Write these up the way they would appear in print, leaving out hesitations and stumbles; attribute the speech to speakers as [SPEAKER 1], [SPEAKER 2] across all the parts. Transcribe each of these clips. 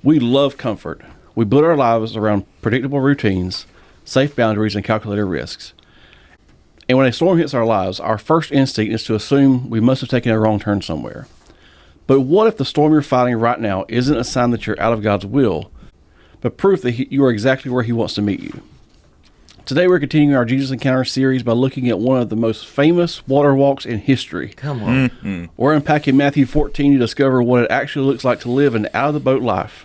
[SPEAKER 1] We love comfort. We build our lives around predictable routines, safe boundaries, and calculated risks. And when a storm hits our lives, our first instinct is to assume we must have taken a wrong turn somewhere. But what if the storm you're fighting right now isn't a sign that you're out of God's will, but proof that you are exactly where He wants to meet you? Today we're continuing our Jesus Encounter series by looking at one of the most famous water walks in history.
[SPEAKER 2] Come on.
[SPEAKER 3] Mm-hmm.
[SPEAKER 1] We're unpacking Matthew 14 to discover what it actually looks like to live an out-of-the-boat life.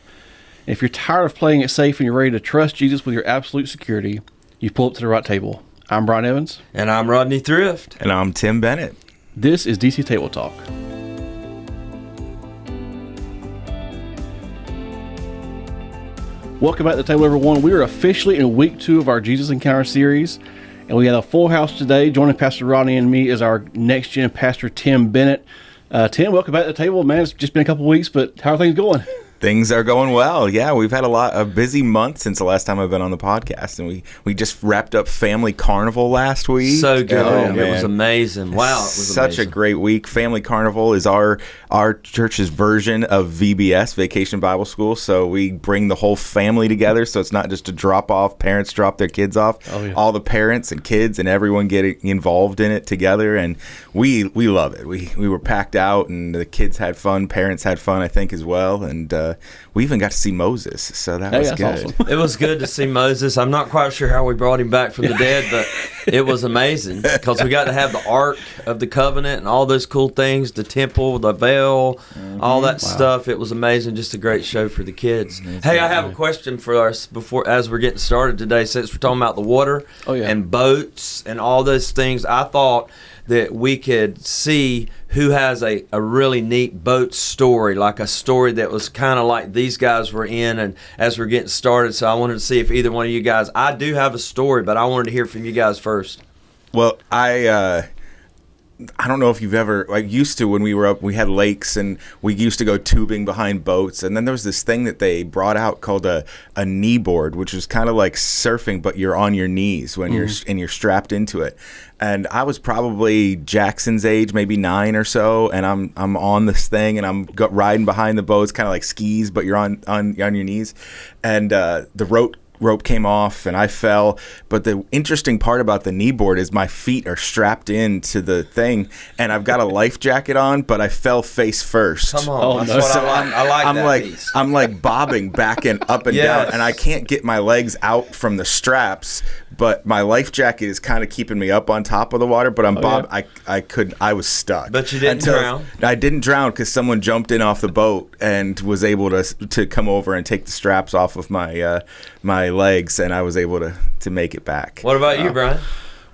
[SPEAKER 1] And if you're tired of playing it safe and you're ready to trust Jesus with your absolute security, you pull up to the right table. I'm Bryan Evans.
[SPEAKER 2] And I'm Rodney Thrift.
[SPEAKER 3] And I'm Tim Bennett.
[SPEAKER 1] This is DC Table Talk. Welcome back to the table, everyone. We are officially in week 2 of our Jesus Encounter series, and we had a full house today. Joining Pastor Rodney and me is our next-gen pastor, Tim Bennett. Tim, welcome back to the table. Man, it's just been a couple weeks, but how are things going?
[SPEAKER 3] Things are going well. Yeah, we've had a busy month since the last time I've been on the podcast, and we just wrapped up Family Carnival last week.
[SPEAKER 2] So good.
[SPEAKER 3] Oh,
[SPEAKER 2] It was amazing. Wow, it was
[SPEAKER 3] such
[SPEAKER 2] amazing.
[SPEAKER 3] a great week. Family Carnival is our church's version of VBS, Vacation Bible School. So we bring the whole family together. So it's not just a drop off. Parents drop their kids off.
[SPEAKER 1] Oh, yeah.
[SPEAKER 3] All the parents and kids and everyone get involved in it together, and we love it. We were packed out, and the kids had fun. Parents had fun, I think, as well, and we even got to see Moses, so that was good.
[SPEAKER 1] Awesome.
[SPEAKER 2] It was good to see Moses. I'm not quite sure how we brought him back from the dead, but it was amazing because we got to have the Ark of the Covenant and all those cool things, the temple, the veil, all that stuff. It was amazing. Just a great show for the kids. Hey, I have a question for us as we're getting started today. Since we're talking about the water and boats and all those things, I thought that we could see who has a really neat boat story, like a story that was kind of like these guys were in, and as we're getting started. So I wanted to see if either one of you guys, I do have a story, but I wanted to hear from you guys first.
[SPEAKER 3] Well, I don't know if you've ever, used to when we were up, we had lakes and we used to go tubing behind boats. And then there was this thing that they brought out called a knee board, which was kind of like surfing, but you're on your knees when you're strapped into it. And I was probably Jackson's age, maybe 9 or so. And I'm on this thing and I'm riding behind the boats, kind of like skis, but you're on your knees. And the rope came off and I fell, but the interesting part about the knee board is my feet are strapped into the thing and I've got a life jacket on, but I fell face first.
[SPEAKER 2] Come on, that's what I like.
[SPEAKER 3] I'm
[SPEAKER 2] that
[SPEAKER 3] like
[SPEAKER 2] piece.
[SPEAKER 3] I'm like bobbing back and up and
[SPEAKER 2] Yes.
[SPEAKER 3] down, and I can't get my legs out from the straps, but my life jacket is kind of keeping me up on top of the water, but I was stuck.
[SPEAKER 2] But you didn't drown.
[SPEAKER 3] I didn't drown because someone jumped in off the boat and was able to come over and take the straps off of my legs, and I was able to make it back.
[SPEAKER 2] What about you, Bryan?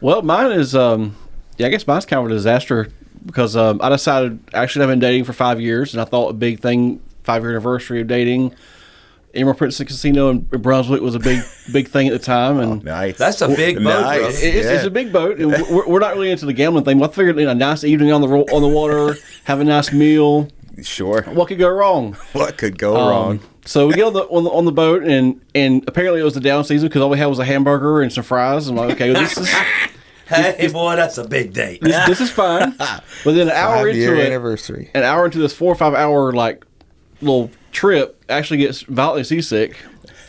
[SPEAKER 1] Well, mine is, I guess mine's kind of a disaster because I decided, actually I've been dating for 5 years, and I thought a big thing, 5-year anniversary of dating, Emerald Princess Casino in Brunswick was a big thing at the time. And
[SPEAKER 3] Nice.
[SPEAKER 2] That's a big boat,
[SPEAKER 3] Nice.
[SPEAKER 2] brother.
[SPEAKER 1] It's a big boat, and we're not really into the gambling thing. But I figured a nice evening on the water, have a nice meal.
[SPEAKER 3] Sure.
[SPEAKER 1] What could go wrong?
[SPEAKER 3] What could go wrong?
[SPEAKER 1] So we get on the boat, and apparently it was the down season because all we had was a hamburger and some fries. I'm like, okay, well, this is
[SPEAKER 2] Hey, boy, that's a big date.
[SPEAKER 1] this is fine. But then an hour into it,
[SPEAKER 4] anniversary.
[SPEAKER 1] an hour into this 4 or 5 hour little trip, actually gets violently seasick,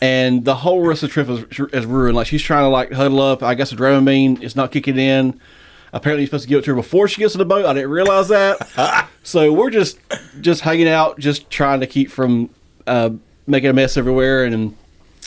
[SPEAKER 1] and the whole rest of the trip is ruined. Like, she's trying to huddle up. I guess the Dramamine is not kicking in. Apparently, you're supposed to give it to her before she gets to the boat. I didn't realize that. So we're just hanging out, just trying to keep from making a mess everywhere. And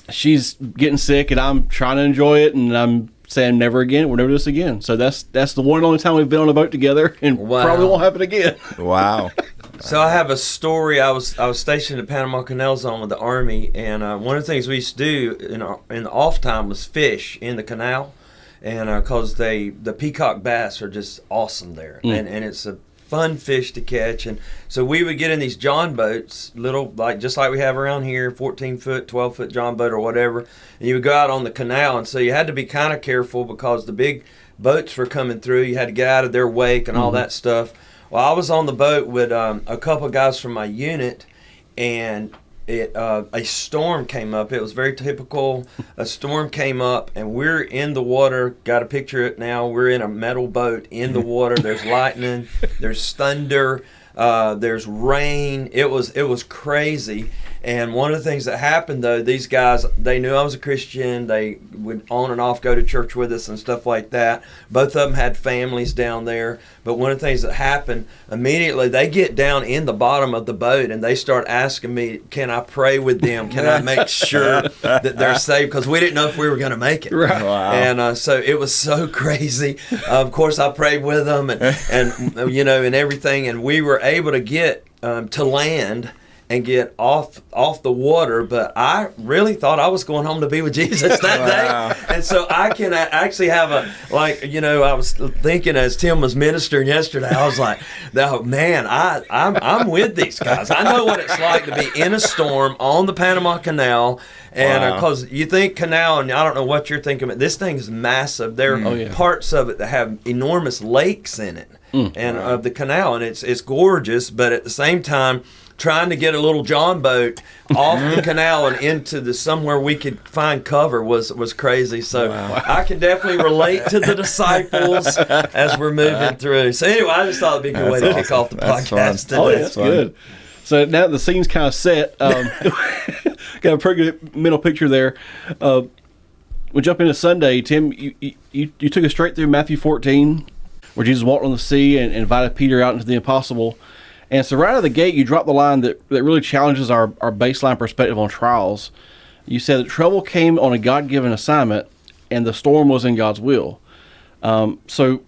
[SPEAKER 1] she's getting sick, and I'm trying to enjoy it, and I'm saying never again. We'll never do this again. So that's the one and only time we've been on a boat together, and probably won't happen again.
[SPEAKER 3] Wow.
[SPEAKER 2] So I have a story. I was stationed at Panama Canal Zone with the Army, and one of the things we used to do in the off time was fish in the canal, and because the peacock bass are just awesome there, and it's a fun fish to catch. And so we would get in these john boats, little just like we have around here, 14-foot, 12-foot john boat or whatever, and you would go out on the canal, and so you had to be kind of careful because the big boats were coming through. You had to get out of their wake and all that stuff. Well, I was on the boat with a couple of guys from my unit, and a storm came up. It was very typical. A storm came up, and we're in the water. Got to picture it now. We're in a metal boat in the water. There's lightning. There's thunder. There's rain. It was crazy. And one of the things that happened, though, these guys, they knew I was a Christian. They would on and off go to church with us and stuff like that. Both of them had families down there. But one of the things that happened, immediately they get down in the bottom of the boat and they start asking me, can I pray with them? Can I make sure that they're saved? Because we didn't know if we were going to make it.
[SPEAKER 1] Right.
[SPEAKER 3] Wow.
[SPEAKER 2] And so it was so crazy. Of course, I prayed with them and you know, and everything. And we were able to get to land and get off the water, but I really thought I was going home to be with Jesus that day. And so I can actually have I was thinking as Tim was ministering yesterday, I was like, oh, man, I'm with these guys. I know what it's like to be in a storm on the Panama Canal. And because you think canal, and I don't know what you're thinking, but this thing is massive. There are parts of it that have enormous lakes in it, and of the canal, and it's gorgeous. But at the same time, trying to get a little John boat off the canal and into somewhere we could find cover was crazy. So I can definitely relate to the disciples as we're moving through. So anyway, I just thought it'd be a good way to kick off the podcast today.
[SPEAKER 1] Oh, yeah, that's good. So now the scene's kind of set. Got a pretty good mental picture there. We jump into Sunday. Tim, you took us straight through Matthew 14, where Jesus walked on the sea and invited Peter out into the impossible. And so right out of the gate, you drop the line that really challenges our baseline perspective on trials. You said that trouble came on a God-given assignment, and the storm was in God's will. So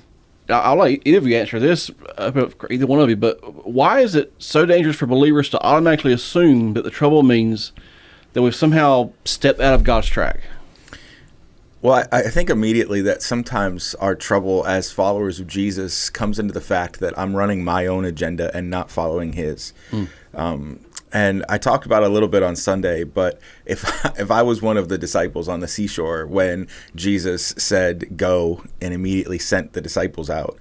[SPEAKER 1] I'll let either of you answer this, either one of you, but why is it so dangerous for believers to automatically assume that the trouble means that we've somehow stepped out of God's track?
[SPEAKER 3] Well, I think immediately that sometimes our trouble as followers of Jesus comes into the fact that I'm running my own agenda and not following his. And I talked about it a little bit on Sunday, but if I was one of the disciples on the seashore when Jesus said, go, and immediately sent the disciples out,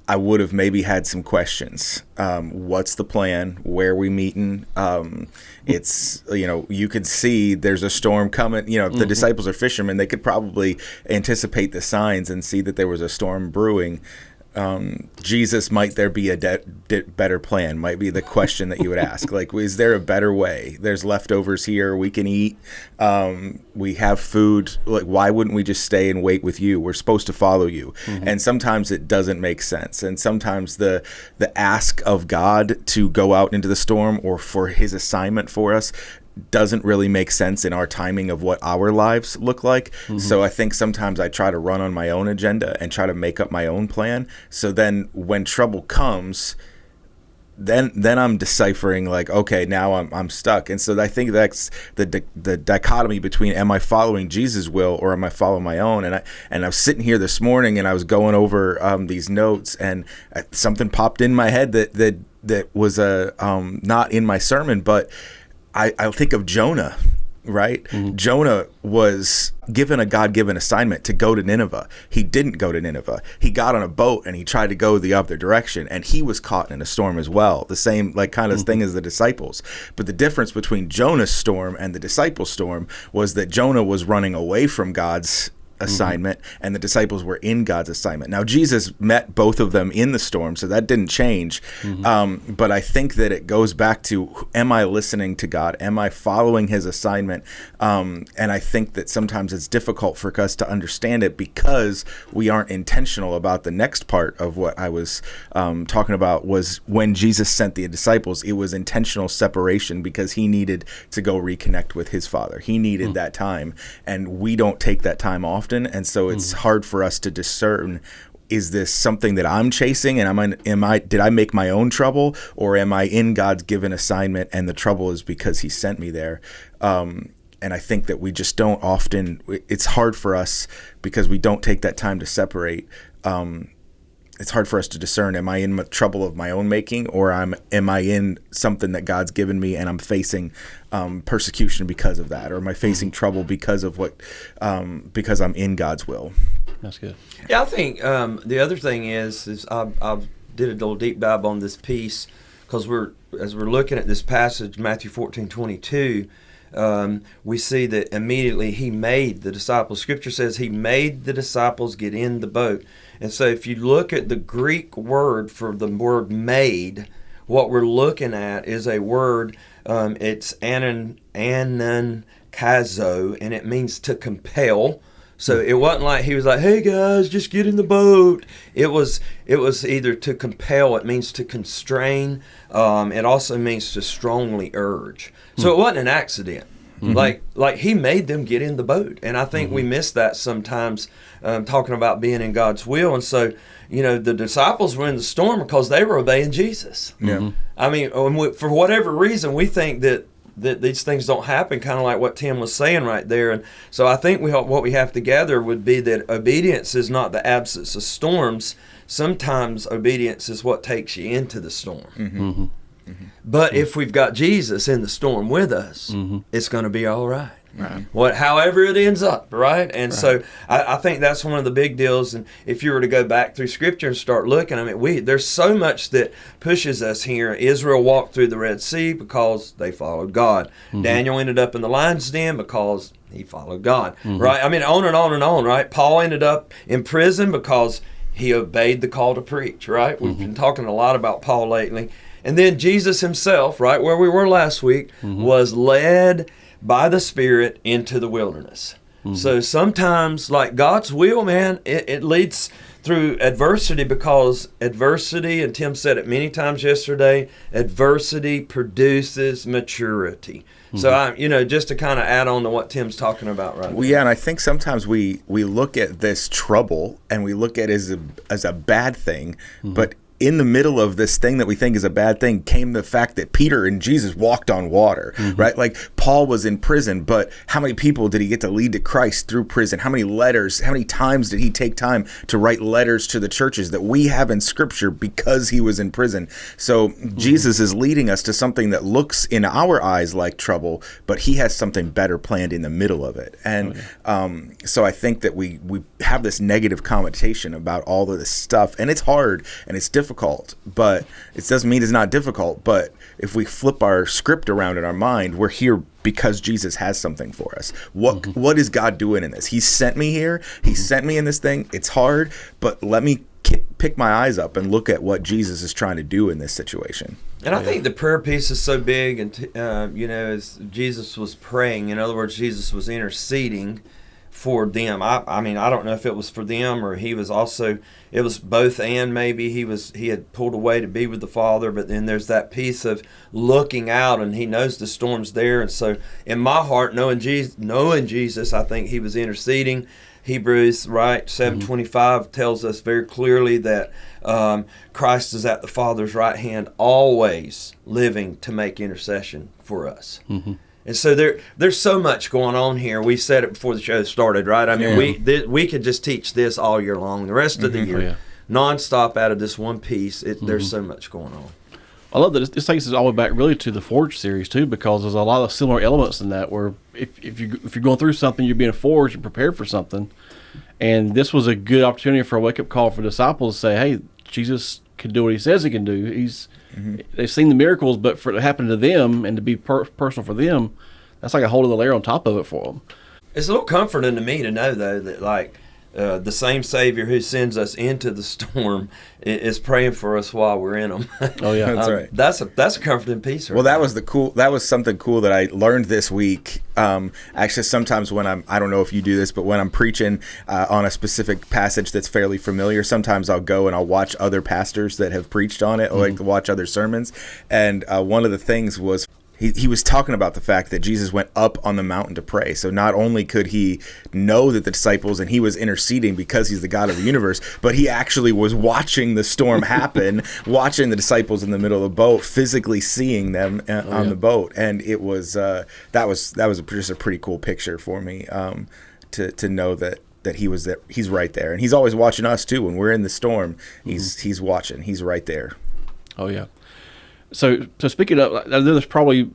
[SPEAKER 3] I would have maybe had some questions. What's the plan? Where are we meeting? It's, you could see there's a storm coming. If the disciples are fishermen, they could probably anticipate the signs and see that there was a storm brewing. Jesus, might there be a better plan? Might be the question that you would ask. Like, is there a better way? There's leftovers here. We can eat. We have food. Like, why wouldn't we just stay and wait with you? We're supposed to follow you. And sometimes it doesn't make sense. And sometimes the ask of God to go out into the storm or for his assignment for us doesn't really make sense in our timing of what our lives look like. So I think sometimes I try to run on my own agenda and try to make up my own plan. So then when trouble comes, then I'm deciphering like, okay, now I'm stuck. And so I think that's the dichotomy between, am I following Jesus' will or am I following my own? And I was sitting here this morning and I was going over these notes, and something popped in my head that was not in my sermon, but I think of Jonah, right? Jonah was given a God-given assignment to go to Nineveh. He didn't go to Nineveh. He got on a boat and he tried to go the other direction, and he was caught in a storm as well. The same kind of thing as the disciples. But the difference between Jonah's storm and the disciples' storm was that Jonah was running away from God's assignment, and the disciples were in God's assignment. Now, Jesus met both of them in the storm, so that didn't change. But I think that it goes back to, am I listening to God? Am I following his assignment? And I think that sometimes it's difficult for us to understand it because we aren't intentional about the next part of what I was talking about. Was when Jesus sent the disciples, it was intentional separation because he needed to go reconnect with his Father. He needed that time, and we don't take that time often, and so it's hard for us to discern, is this something that I'm chasing, and did I make my own trouble, or am I in God's given assignment and the trouble is because he sent me there? And I think that we just don't often, it's hard for us because we don't take that time to separate. It's hard for us to discern, am I in trouble of my own making, or am I in something that God's given me and I'm facing persecution because of that, or am I facing trouble because of because I'm in God's will?
[SPEAKER 1] That's good.
[SPEAKER 2] Yeah, I think the other thing is I did a little deep dive on this piece because as we're looking at this passage, Matthew 14:22. We see that immediately he made the disciples. Scripture says he made the disciples get in the boat. And so if you look at the Greek word for the word made, what we're looking at is a word It's Anankazō, and it means to compel. So it wasn't like he was like, "Hey guys, just get in the boat." It was either to compel. It means to constrain. It also means to strongly urge. So it wasn't an accident. Like he made them get in the boat, and I think we miss that sometimes. Talking about being in God's will, and so the disciples were in the storm because they were obeying Jesus.
[SPEAKER 3] Yeah.
[SPEAKER 2] I mean, for whatever reason, we think that these things don't happen, kind of like what Tim was saying right there. And so I think what we have to gather would be that obedience is not the absence of storms. Sometimes obedience is what takes you into the storm. But if we've got Jesus in the storm with us, it's going to be all right. However it ends up, right? And so I think that's one of the big deals. And if you were to go back through Scripture and start looking, I mean, there's so much that pushes us here. Israel walked through the Red Sea because they followed God. Daniel ended up in the lion's den because he followed God, right? I mean, on and on and on, right? Paul ended up in prison because he obeyed the call to preach, right? We've been talking a lot about Paul lately. And then Jesus himself, right where we were last week, was led by the Spirit into the wilderness. So sometimes, like God's will, man, it leads through adversity, because adversity, and Tim said it many times yesterday, adversity produces maturity. So, just to kind of add on to what Tim's talking about right now.
[SPEAKER 3] Well, yeah, and I think sometimes we look at this trouble and we look at it as a bad thing, but in the middle of this thing that we think is a bad thing came the fact that Peter and Jesus walked on water, right? Like Paul was in prison, but how many people did he get to lead to Christ through prison? How many letters, how many times did he take time to write letters to the churches that we have in Scripture because he was in prison? So Jesus is leading us to something that looks in our eyes like trouble, but he has something better planned in the middle of it. And so I think that we have this negative connotation about all of this stuff, and it's hard and it's difficult, but it doesn't mean it's not difficult. But if we flip our script around in our mind, we're here because Jesus has something for us. What is God doing in this? He sent me here. He sent me in this thing. It's hard, but let me pick my eyes up and look at what Jesus is trying to do in this situation.
[SPEAKER 2] And I think the prayer piece is so big, and as Jesus was praying, in other words, Jesus was interceding for them. I mean, I don't know if it was for them or he was also, it was both, and maybe he had pulled away to be with the Father, but then there's that piece of looking out, and he knows the storm's there. And so in my heart, knowing Jesus, I think he was interceding. Hebrews, right, 7:25 tells us very clearly that Christ is at the Father's right hand, always living to make intercession for us. And so there's so much going on here. We said it before the show started, right? I mean, we could just teach this all year long, the rest of the year, nonstop out of this one piece. There's so much going on.
[SPEAKER 1] I love that this takes us all the way back really to the Forge series too, because there's a lot of similar elements in that. Where if you're going through something, you're being forged and prepared for something, and this was a good opportunity for a wake up call for disciples to say, "Hey, Jesus can do what he says he can do. They've seen the miracles, but for it to happen to them and to be personal for them, that's like a whole other layer on top of it for them."
[SPEAKER 2] It's a little comforting to me to know, though, that the same Savior who sends us into the storm is praying for us while we're in them.
[SPEAKER 1] Oh yeah,
[SPEAKER 3] that's right.
[SPEAKER 2] That's a comforting piece.
[SPEAKER 3] Well, that was something cool that I learned this week. Actually, sometimes when I don't know if you do this, but when I'm preaching on a specific passage that's fairly familiar, sometimes I'll go and I'll watch other pastors that have preached on it, or like to watch other sermons. And one of the things was, he was talking about the fact that Jesus went up on the mountain to pray. So not only could he know that the disciples, and he was interceding because he's the God of the universe, but he actually was watching the storm happen, watching the disciples in the middle of the boat, physically seeing them on the boat. And it was that was just a pretty cool picture for me, to know that he's right there, and he's always watching us too. When we're in the storm, he's watching. He's right there.
[SPEAKER 1] Oh yeah. So speaking of, I know there's probably,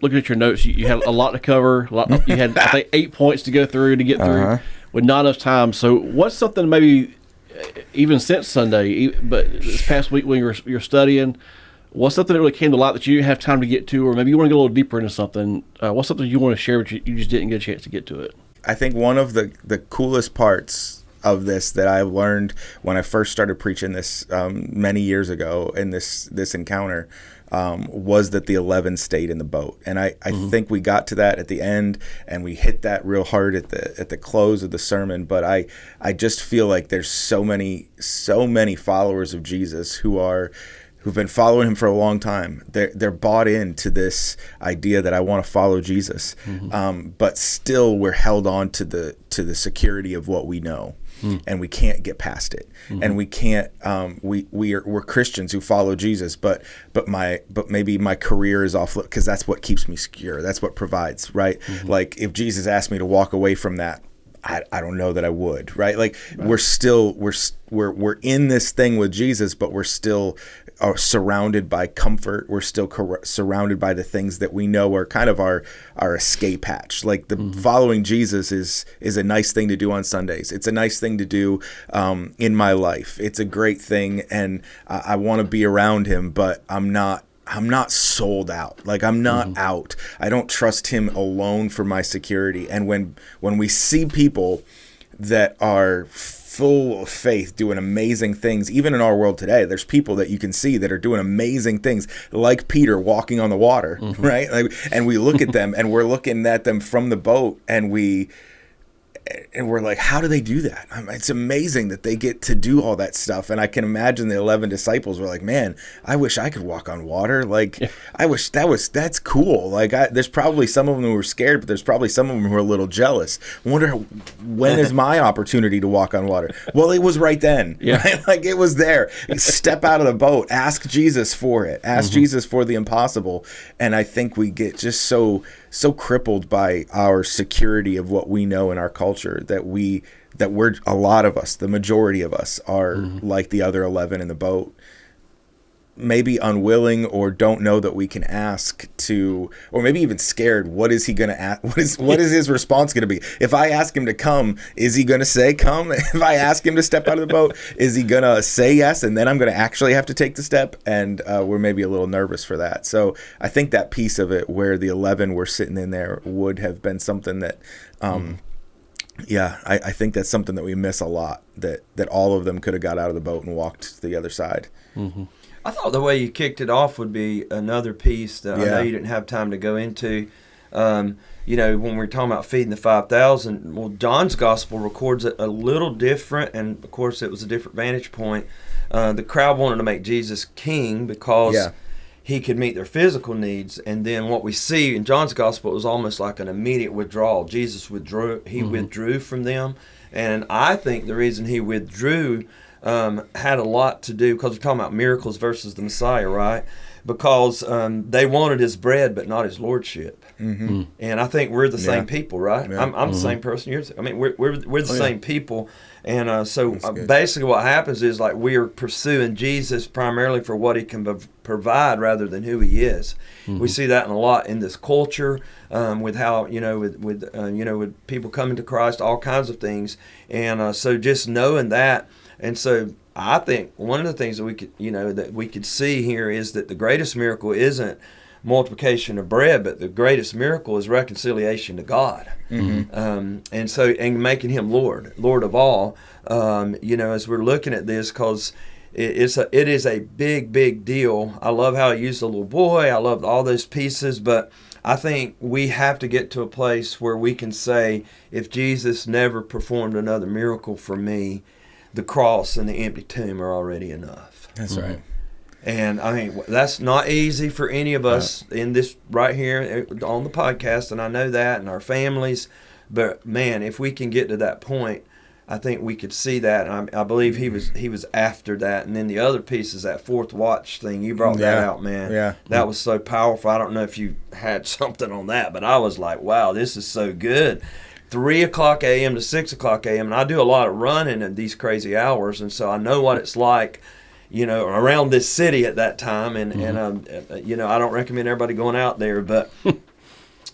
[SPEAKER 1] looking at your notes, you had a lot to cover. You had, I think, 8 points to go through to get through with not enough time. So what's something maybe even since Sunday, but this past week when you're studying, what's something that really came to light that you didn't have time to get to, or maybe you want to get a little deeper into something? What's something you want to share, but you just didn't get a chance to get to it?
[SPEAKER 3] I think one of the coolest parts of this that I learned when I first started preaching this many years ago in this encounter was that the 11 stayed in the boat. And I think we got to that at the end, and we hit that real hard at the close of the sermon. But I just feel like there's so many followers of Jesus who've been following him for a long time. They're bought into this idea that I want to follow Jesus, but still we're held on to the security of what we know. And we can't get past it, and we can't. We're Christians who follow Jesus, but maybe my career is off because that's what keeps me secure. That's what provides, right? Like if Jesus asked me to walk away from that, I don't know that I would, right? Like we're in this thing with Jesus, but we're still surrounded by comfort. We're still surrounded by the things that we know are kind of our escape hatch. Like the following Jesus is a nice thing to do on Sundays. It's a nice thing to do in my life. It's a great thing, and I want to be around him, but I'm not sold out. Like I'm not out. I don't trust him alone for my security. And when we see people that are full of faith doing amazing things, even in our world today, there's people that you can see that are doing amazing things, like Peter walking on the water, right? Like, and we look at them, and we're looking at them from the boat, and we're like, how do they do that? It's amazing that they get to do all that stuff. And I can imagine the 11 disciples were like, man, I wish I could walk on water. Like, I wish that's cool. Like, there's probably some of them who were scared, but there's probably some of them who are a little jealous. I wonder when is my opportunity to walk on water? Well, it was right then, right? Like it was there. Step out of the boat, ask Jesus for it, ask Jesus for the impossible. And I think we get just so crippled by our security of what we know in our culture that we're a lot of us, the majority of us, are like the other 11 in the boat, maybe unwilling or don't know that we can ask to, or maybe even scared. What is he going to ask? What is his response going to be? If I ask him to come, is he going to say come? If I ask him to step out of the boat, is he going to say yes? And then I'm going to actually have to take the step. And we're maybe a little nervous for that. So I think that piece of it where the 11 were sitting in there would have been something that, I think that's something that we miss a lot, that all of them could have got out of the boat and walked to the other side.
[SPEAKER 2] I thought the way you kicked it off would be another piece that I know you didn't have time to go into. When we're talking about feeding the 5,000, well, John's gospel records it a little different, and of course it was a different vantage point. The crowd wanted to make Jesus king because he could meet their physical needs, and then what we see in John's gospel was almost like an immediate withdrawal. Jesus withdrew. He withdrew from them, and I think the reason he withdrew had a lot to do, because we're talking about miracles versus the Messiah, right? Because they wanted his bread but not his lordship. And I think we're the same people, right? I'm the same person. We're the same people. And so basically what happens is, like, we are pursuing Jesus primarily for what he can provide rather than who he is. We see that a lot in this culture, with how, with people coming to Christ, all kinds of things. And so just knowing that. And so I think one of the things that we could see here is that the greatest miracle isn't multiplication of bread, but the greatest miracle is reconciliation to God. And making him Lord of all. As we're looking at this, because it is a big deal. I love how he used the little boy. I love all those pieces, but I think we have to get to a place where we can say, if Jesus never performed another miracle for me, the cross and the empty tomb are already enough.
[SPEAKER 3] That's right.
[SPEAKER 2] And I mean, that's not easy for any of us in this right here on the podcast, and I know that, and our families. But man, if we can get to that point, I think we could see that. And I believe he was after that. And then the other piece is that fourth watch thing. You brought that out, man.
[SPEAKER 3] Yeah.
[SPEAKER 2] That was so powerful. I don't know if you had something on that, but I was like, wow, this is so good. 3 o'clock a.m. to 6 o'clock a.m. And I do a lot of running at these crazy hours, and so I know what it's like, around this city at that time. And I don't recommend everybody going out there, but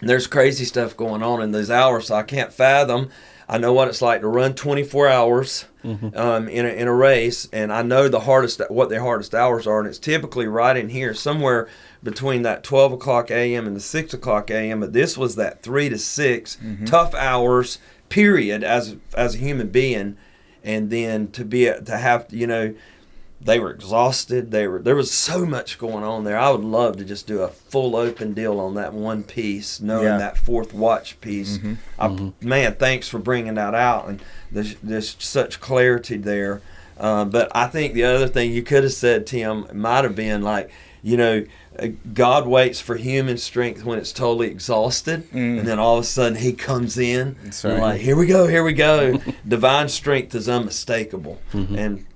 [SPEAKER 2] there's crazy stuff going on in those hours, so I can't fathom. I know what it's like to run 24 hours in a race, and I know what the hardest hours are, and it's typically right in here, somewhere between that 12 o'clock a.m. and the 6 o'clock a.m., but this was that 3 to 6, tough hours, period, as a human being, and then to have, they were exhausted. There was so much going on there. I would love to just do a full open deal on that one piece, knowing that fourth watch piece. Man, thanks for bringing that out, and there's such clarity there. But I think the other thing you could have said, Tim, might have been like, God waits for human strength when it's totally exhausted, and then all of a sudden He comes in. That's right. Like, here we go. Divine strength is unmistakable, and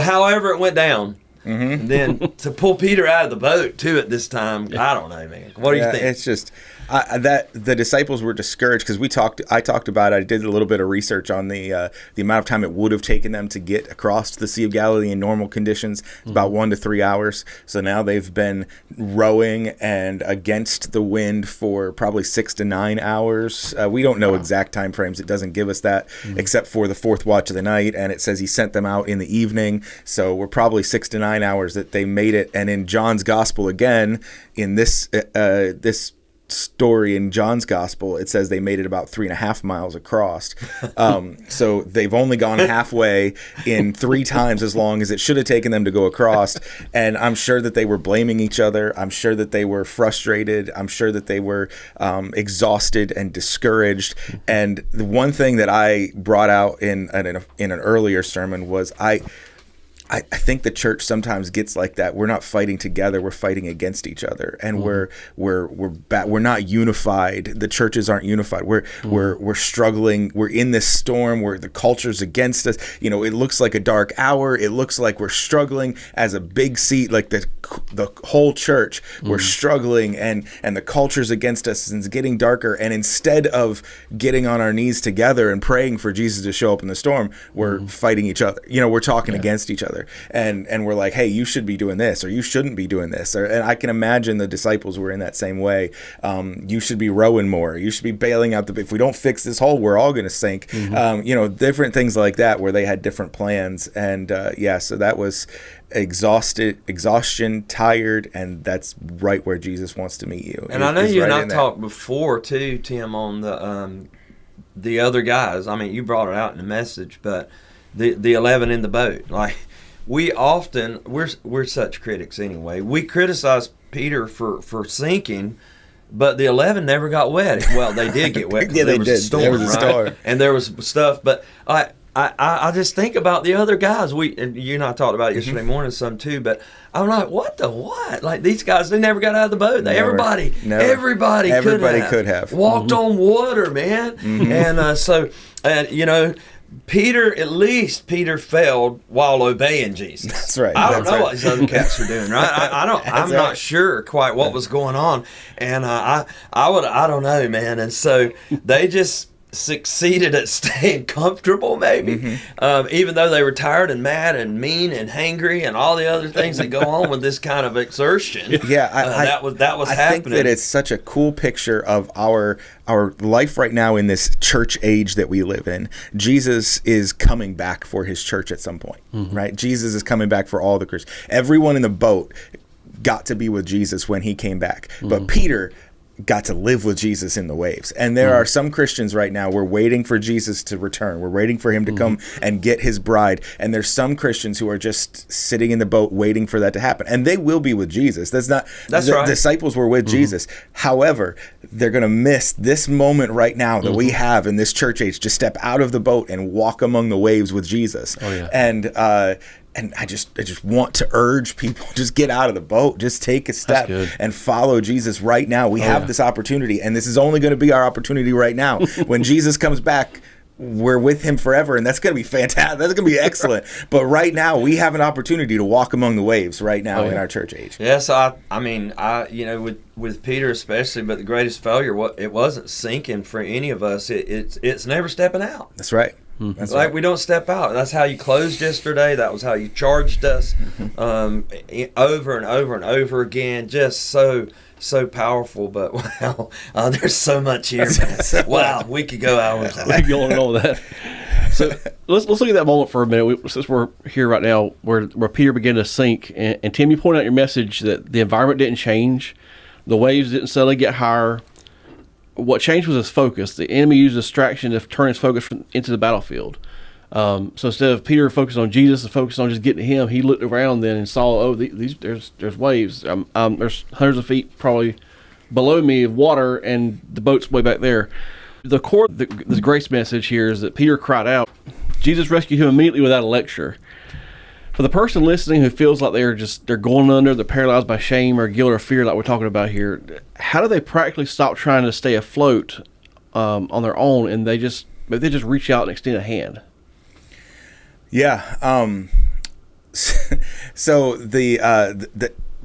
[SPEAKER 2] however it went down. And then to pull Peter out of the boat too at this time, I don't know, man. What do you think?
[SPEAKER 3] It's just that the disciples were discouraged because I talked about it. I did a little bit of research on the amount of time it would have taken them to get across the Sea of Galilee in normal conditions. It's about 1 to 3 hours. So now they've been rowing and against the wind for probably 6 to 9 hours. We don't know exact time frames. It doesn't give us that except for the fourth watch of the night, and it says He sent them out in the evening. So we're probably 6 to 9 hours that they made it. And in John's gospel, again, in this story in John's gospel, it says they made it about 3.5 miles across. So they've only gone halfway in 3 times as long as it should have taken them to go across. And I'm sure that they were blaming each other. I'm sure that they were frustrated. I'm sure that they were exhausted and discouraged. And the one thing that I brought out in an earlier sermon was I think the church sometimes gets like that. We're not fighting together. We're fighting against each other, and we're not unified. The churches aren't unified. We're struggling. We're in this storm where the culture's against us. It looks like a dark hour. It looks like we're struggling as a big seat, like the whole church. We're struggling, and the culture's against us, and it's getting darker. And instead of getting on our knees together and praying for Jesus to show up in the storm, we're fighting each other. We're talking against each other. And we're like, hey, you should be doing this, or you shouldn't be doing this. And I can imagine the disciples were in that same way. You should be rowing more. You should be bailing out if we don't fix this hole, we're all going to sink. Different things like that where they had different plans. And so that was exhaustion, tired, and that's right where Jesus wants to meet you.
[SPEAKER 2] And I know you and I talked before too, Tim, on the other guys. I mean, you brought it out in the message, but the 11 in the boat, like, we're such critics anyway. We criticize Peter for sinking, but the 11 never got wet. Well, they did get wet.
[SPEAKER 3] Yeah, they did.
[SPEAKER 2] Storm,
[SPEAKER 3] there was a storm,
[SPEAKER 2] and there was stuff. But I just think about the other guys. And you and I talked about it yesterday morning some too. But I'm like, what? Like, these guys, they never got out of the boat. Everybody could have walked on water, man. And Peter failed while obeying Jesus.
[SPEAKER 3] That's right.
[SPEAKER 2] I don't know what these other cats are doing, right? I'm not sure quite what was going on, and I don't know, man. And so they just succeeded at staying comfortable, maybe, even though they were tired and mad and mean and hangry and all the other things that go on with this kind of exertion.
[SPEAKER 3] Yeah,
[SPEAKER 2] that was happening.
[SPEAKER 3] I think that it's such a cool picture of our life right now in this church age that we live in. Jesus is coming back for His church at some point, right? Jesus is coming back for all the Christians. Everyone in the boat got to be with Jesus when He came back, but Peter got to live with Jesus in the waves. And there are some Christians right now, we're waiting for Jesus to return. We're waiting for Him to come and get His bride. And there's some Christians who are just sitting in the boat waiting for that to happen. And they will be with Jesus. That's right. Disciples were with Jesus. However, they're going to miss this moment right now that we have in this church age to step out of the boat and walk among the waves with Jesus. Oh, yeah. And I just want to urge people, just get out of the boat, just take a step and follow Jesus right now. We have this opportunity, and this is only going to be our opportunity right now. When Jesus comes back, we're with Him forever, and that's going to be fantastic. That's going to be excellent. But right now, we have an opportunity to walk among the waves right now in our church age.
[SPEAKER 2] Yes, I mean, with Peter especially, but the greatest failure, it wasn't sinking for any of us. It's never stepping out.
[SPEAKER 3] That's right.
[SPEAKER 2] That's like, we don't step out. That's how you closed yesterday. That was how you charged us, over and over and over again. Just so powerful. But wow, there's so much here, man. Wow, we could go hours.
[SPEAKER 1] We could go on and on with that. So let's look at that moment for a minute. Since we're here right now, where Peter began to sink, and Tim, you pointed out in your message that the environment didn't change, the waves didn't suddenly get higher. What changed was his focus. The enemy used distraction to turn his focus into the battlefield. So instead of Peter focused on Jesus and focused on just getting to him, he looked around then and saw, oh, there's waves. There's hundreds of feet probably below me of water, and the boat's way back there. The core of this grace message here is that Peter cried out. Jesus rescued him immediately without a lecture. For the person listening who feels like they're going under, they're paralyzed by shame or guilt or fear like we're talking about here, how do they practically stop trying to stay afloat on their own, and they just reach out and extend a hand?
[SPEAKER 3] Yeah. So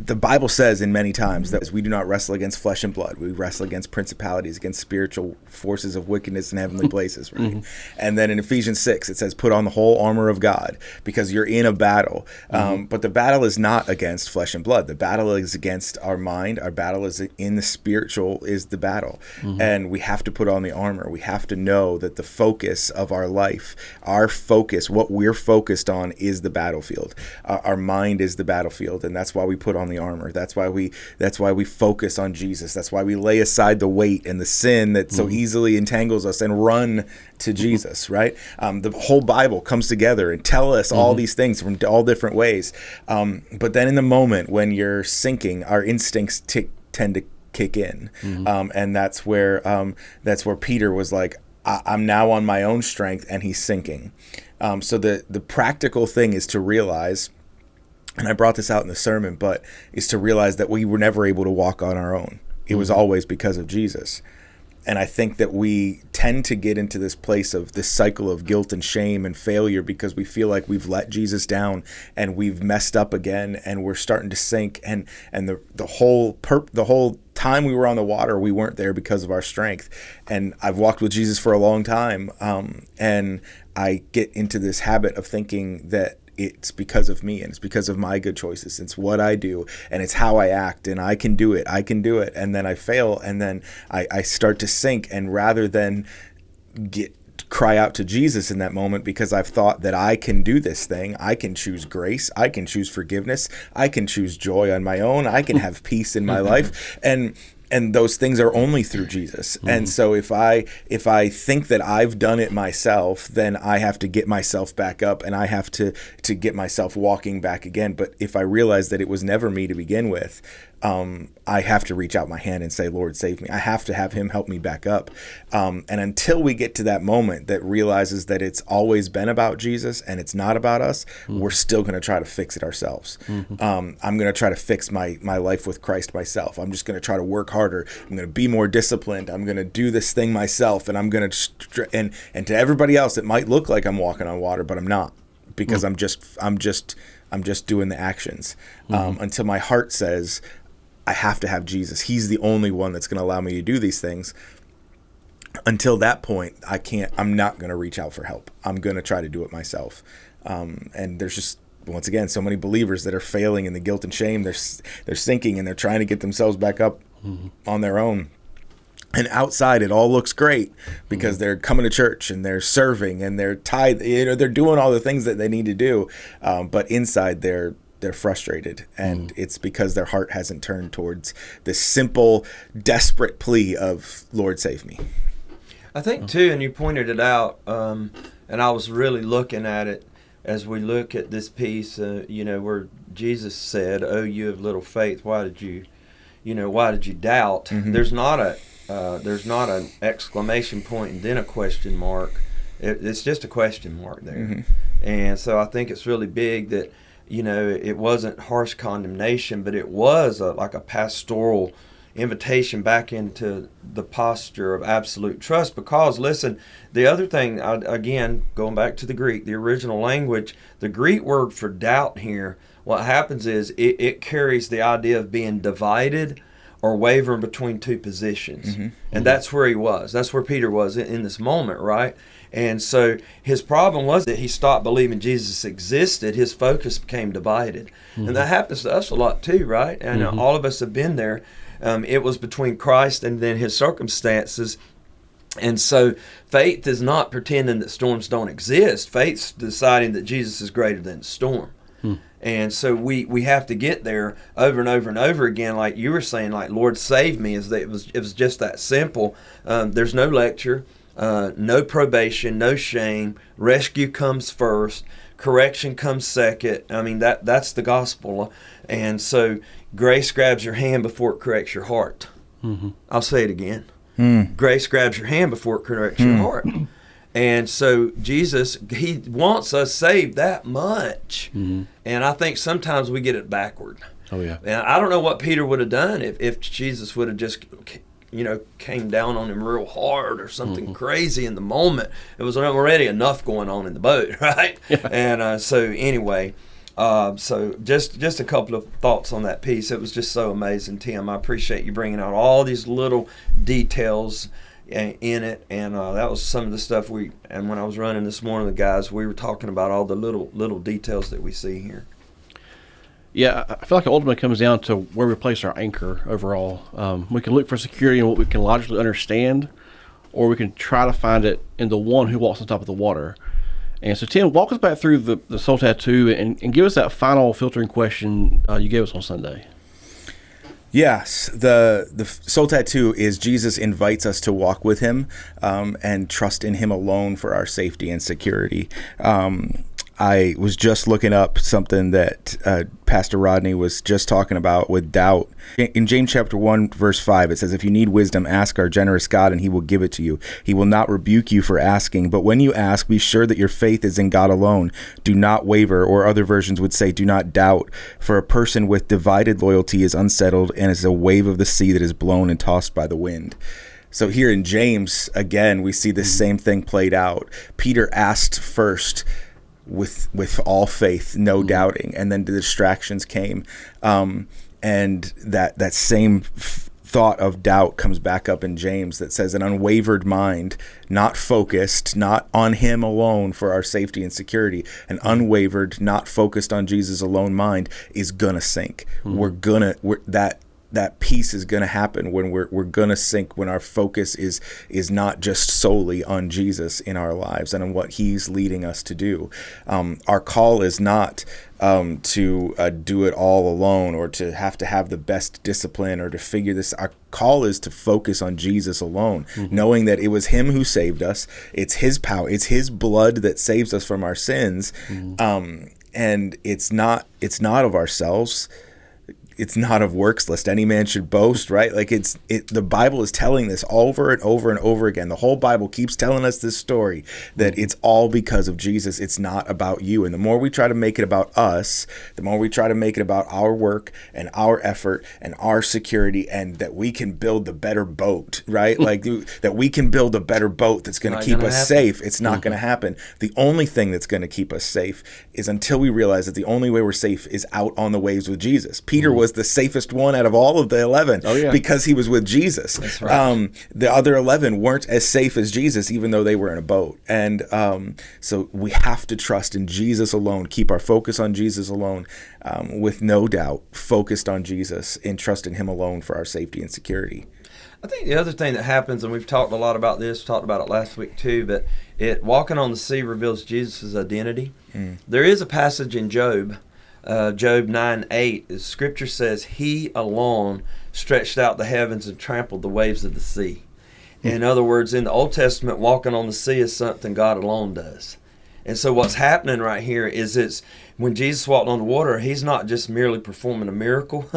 [SPEAKER 3] the Bible says in many times that we do not wrestle against flesh and blood. We wrestle against principalities, against spiritual forces of wickedness in heavenly places, right? Mm-hmm. And then in Ephesians 6, it says, put on the whole armor of God, because you're in a battle. But the battle is not against flesh and blood. The battle is against our mind. Our battle is in the spiritual is the battle. Mm-hmm. And we have to put on the armor. We have to know that the focus of our life, our focus, what we're focused on is the battlefield. Our mind is the battlefield. And that's why we put on the armor. That's why we focus on Jesus. That's why we lay aside the weight and the sin that so easily entangles us and run to Jesus, right? The whole Bible comes together and tell us all these things from all different ways. But then in the moment when you're sinking, our instincts tend to kick in. And that's where Peter was like, I'm now on my own strength, and he's sinking. So the practical thing is to realize, and I brought this out in the sermon, but is to realize that we were never able to walk on our own. It was always because of Jesus. And I think that we tend to get into this place of this cycle of guilt and shame and failure because we feel like we've let Jesus down and we've messed up again and we're starting to sink. And the whole time we were on the water, we weren't there because of our strength. And I've walked with Jesus for a long time, and I get into this habit of thinking that it's because of me and it's because of my good choices. It's what I do and it's how I act, and I can do it. And then I fail, and then I start to sink. And rather than cry out to Jesus in that moment, because I've thought that I can do this thing, I can choose grace, I can choose forgiveness, I can choose joy on my own, I can have peace in my life. And those things are only through Jesus. And so if I think that I've done it myself, then I have to get myself back up, and I have to get myself walking back again. But if I realize that it was never me to begin with, I have to reach out my hand and say, Lord, save me. I have to have him help me back up. And until we get to that moment that realizes that it's always been about Jesus and it's not about us, we're still going to try to fix it ourselves. I'm going to try to fix my life with Christ myself. I'm just going to try to work harder. I'm going to be more disciplined. I'm going to do this thing myself. And I'm going to, and to everybody else, it might look like I'm walking on water, but I'm not, because I'm just doing the actions until my heart says, I have to have Jesus. He's the only one that's going to allow me to do these things. Until that point, I'm not going to reach out for help. I'm going to try to do it myself. And there's just, once again, so many believers that are failing in the guilt and shame. They're sinking, and they're trying to get themselves back up on their own. And outside, it all looks great because they're coming to church and they're serving and they're tithe. They're doing all the things that they need to do. But inside, they're frustrated, and it's because their heart hasn't turned towards this simple, desperate plea of, Lord, save me.
[SPEAKER 2] I think, too, and you pointed it out, and I was really looking at it as we look at this piece, where Jesus said, oh, you of little faith, why did you doubt? There's not an exclamation point and then a question mark. It's just a question mark there. And so I think it's really big that, it wasn't harsh condemnation, but it was like a pastoral invitation back into the posture of absolute trust. Because, listen, the other thing, again, going back to the Greek, the original language, the Greek word for doubt here, what happens is it carries the idea of being divided or wavering between two positions. And that's where he was. That's where Peter was in this moment, right? And so his problem was that he stopped believing Jesus existed. His focus became divided. And that happens to us a lot too, right? And all of us have been there. It was between Christ and then his circumstances. And so faith is not pretending that storms don't exist. Faith's deciding that Jesus is greater than the storm. And so we have to get there over and over and over again, like you were saying, like, Lord, save me. It was just that simple. There's no lecture. no probation, no shame. Rescue comes first. Correction comes second. I mean, that's the gospel. And so grace grabs your hand before it corrects your heart. Mm-hmm. I'll say it again. Grace grabs your hand before it corrects your heart. And so Jesus, he wants us saved that much. Mm-hmm. And I think sometimes we get it backward.
[SPEAKER 1] Oh, yeah.
[SPEAKER 2] And I don't know what Peter would have done if Jesus would have just, came down on him real hard or something crazy in the moment. It was already enough going on in the boat, right? Yeah. And so anyway, so just a couple of thoughts on that piece. It was just so amazing, Tim. I appreciate you bringing out all these little details in it, and that was some of the stuff and when I was running this morning, the guys, we were talking about all the little details that we see here.
[SPEAKER 1] Yeah, I feel like it ultimately comes down to where we place our anchor overall. We can look for security in what we can logically understand, or we can try to find it in the one who walks on top of the water. And so, Tim, walk us back through the soul tattoo and give us that final filtering question you gave us on Sunday.
[SPEAKER 3] Yes, the soul tattoo is Jesus invites us to walk with him and trust in him alone for our safety and security. I was just looking up something that Pastor Rodney was just talking about with doubt. In James chapter 1, verse 5, it says, "If you need wisdom, ask our generous God, and he will give it to you. He will not rebuke you for asking. But when you ask, be sure that your faith is in God alone. Do not waver," or other versions would say, "do not doubt. For a person with divided loyalty is unsettled and is a wave of the sea that is blown and tossed by the wind." So here in James, again, we see the same thing played out. Peter asked first, with all faith, no doubting, and then the distractions came, and that same thought of doubt comes back up in James that says an unwavered mind, not focused, not on him alone for our safety and security, an unwavered, not focused on Jesus alone mind is gonna sink. That peace is going to happen when we're going to sink, when our focus is not just solely on Jesus in our lives and on what he's leading us to do. Our call is not to do it all alone or to have the best discipline or to figure this. Our call is to focus on Jesus alone, knowing that it was him who saved us. It's his power. It's his blood that saves us from our sins. And it's not of ourselves. It's not of works, lest any man should boast, right? Like the Bible is telling this over and over and over again. The whole Bible keeps telling us this story that it's all because of Jesus. It's not about you. And the more we try to make it about us, the more we try to make it about our work and our effort and our security, and that we can build the better boat, right? Like that we can build a better boat that's going to keep us safe. It's not going to happen. The only thing that's going to keep us safe is until we realize that the only way we're safe is out on the waves with Jesus. Peter was the safest one out of all of the 11 because he was with Jesus. That's right. The other 11 weren't as safe as Jesus, even though they were in a boat. And so we have to trust in Jesus alone, keep our focus on Jesus alone, with no doubt, focused on Jesus and trust in him alone for our safety and security.
[SPEAKER 2] I think the other thing that happens, and we've talked a lot about this, talked about it last week too, but walking on the sea reveals Jesus' identity. There is a passage in Job 9:8, the scripture says, "He alone stretched out the heavens and trampled the waves of the sea." In other words, in the Old Testament, walking on the sea is something God alone does. And so what's happening right here is when Jesus walked on the water, he's not just merely performing a miracle.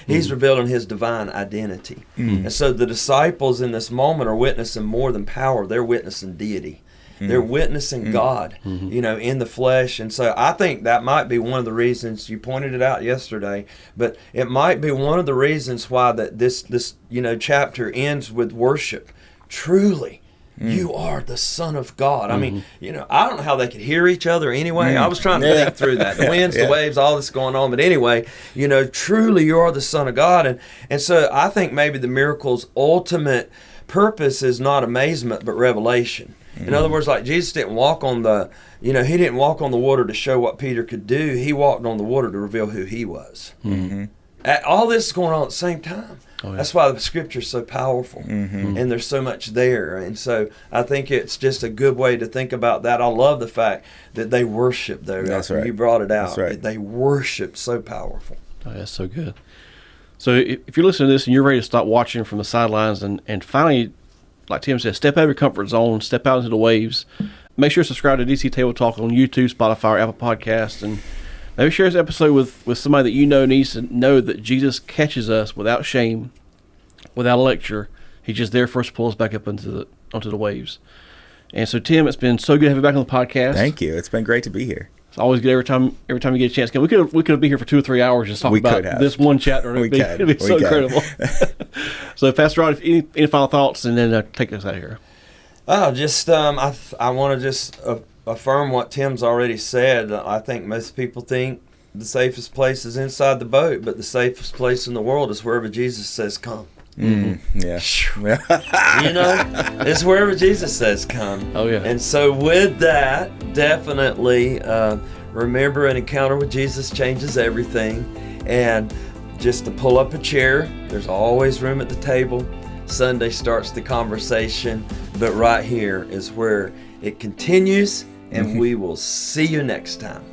[SPEAKER 2] He's revealing his divine identity. And so the disciples in this moment are witnessing more than power. They're witnessing deity. They're witnessing God, in the flesh. And so I think that might be one of the reasons, you pointed it out yesterday, but it might be one of the reasons why that this chapter ends with worship. Truly, you are the Son of God. I mean, I don't know how they could hear each other anyway. I was trying to think through that. The winds, the waves, all this going on. But anyway, truly you are the Son of God. And so I think maybe the miracle's ultimate purpose is not amazement, but revelation. In other words, like Jesus didn't walk on he didn't walk on the water to show what Peter could do. He walked on the water to reveal who he was. All this is going on at the same time. Oh, yeah. That's why the scripture is so powerful, and there's so much there. And so I think it's just a good way to think about that. I love the fact that they worship, though.
[SPEAKER 3] That's right.
[SPEAKER 2] You brought it out.
[SPEAKER 3] That's right.
[SPEAKER 2] They worship so powerful.
[SPEAKER 1] Oh, that's so good. So if you're listening to this and you're ready to stop watching from the sidelines and finally like Tim said, step out of your comfort zone, step out into the waves. Make sure to subscribe to DC Table Talk on YouTube, Spotify, or Apple Podcasts, and maybe share this episode with somebody that you know needs to know that Jesus catches us without shame, without a lecture. He's just there for us to pull us back up onto the waves. And so, Tim, it's been so good to have you back on the podcast.
[SPEAKER 3] Thank you. It's been great to be here.
[SPEAKER 1] It's always good every time you get a chance. We could be here for 2 or 3 hours just talking about this one chapter. It'd be so incredible. So, Pastor Rod, any final thoughts, and then take us out of here.
[SPEAKER 2] Oh, just I want to just affirm what Tim's already said. I think most people think the safest place is inside the boat, but the safest place in the world is wherever Jesus says come.
[SPEAKER 3] Yeah.
[SPEAKER 2] It's wherever Jesus says come.
[SPEAKER 1] Oh, yeah.
[SPEAKER 2] And so with that, definitely remember an encounter with Jesus changes everything. And just to pull up a chair, there's always room at the table. Sunday starts the conversation, but right here is where it continues, and we will see you next time.